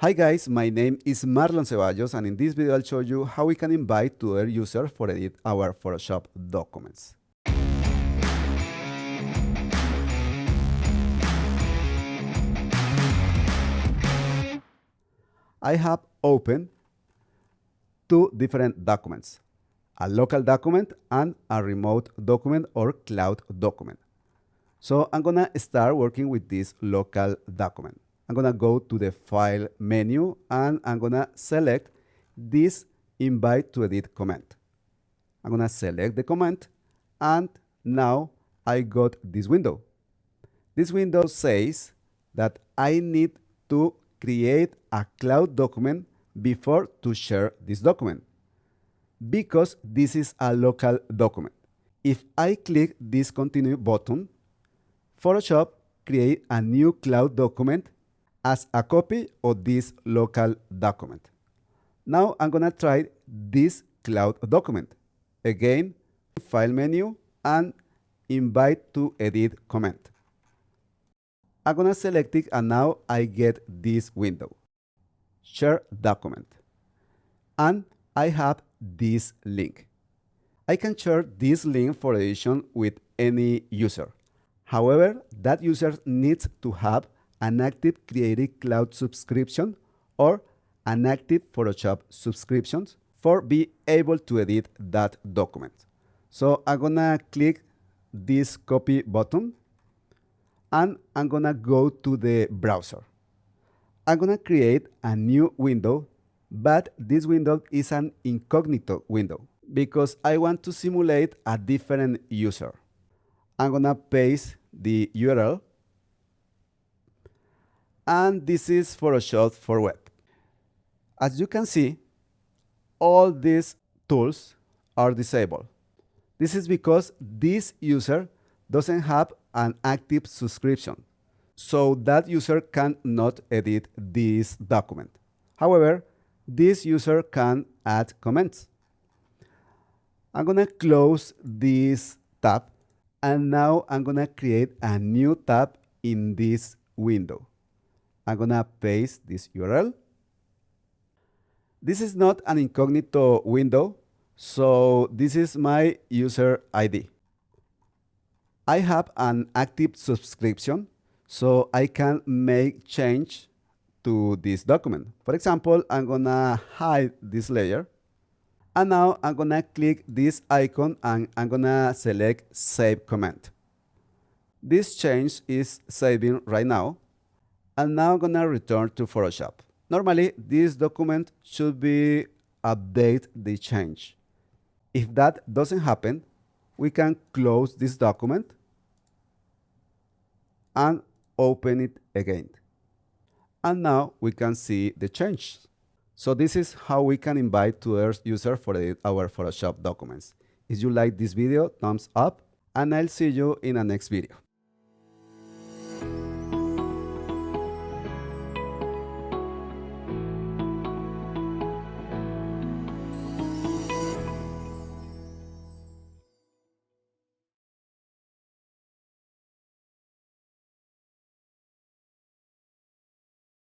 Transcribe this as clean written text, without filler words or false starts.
Hi guys, my name is Marlon Ceballos, and in this video I'll show you how we can invite to our user for edit our Photoshop documents. I have opened two different documents, a local document and a remote document or cloud document. So I'm gonna start working with this local document. I'm gonna go to the File menu and I'm gonna select this Invite to Edit command. I'm gonna select the command and now I got this window. This window says that I need to create a cloud document before to share this document because this is a local document. If I click this Continue button, Photoshop create a new cloud document as a copy of this local document. Now I'm gonna try this cloud document. Again, File menu and Invite to Edit command. I'm gonna select it and now I get this window. Share document. And I have this link. I can share this link for edition with any user. However, that user needs to have an active Creative Cloud subscription or an active Photoshop subscription for be able to edit that document. So I'm gonna click this copy button and I'm gonna go to the browser. I'm gonna create a new window, but this window is an incognito window because I want to simulate a different user. I'm gonna paste the URL, and this is Photoshop for web. As you can see, all these tools are disabled. This is because this user doesn't have an active subscription, so that user cannot edit this document. However, this user can add comments. I'm gonna close this tab, and now I'm gonna create a new tab in this window. I'm gonna paste this URL. This is not an incognito window, so this is my user ID. I have an active subscription, so I can make change to this document. For example, I'm gonna hide this layer. And now I'm gonna click this icon and I'm gonna select Save Command. This change is saving right now. And now I'm gonna return to Photoshop. Normally, this document should be update the change. If that doesn't happen, we can close this document and open it again. And now we can see the change. So this is how we can invite to our user for our Photoshop documents. If you like this video, thumbs up, and I'll see you in the next video.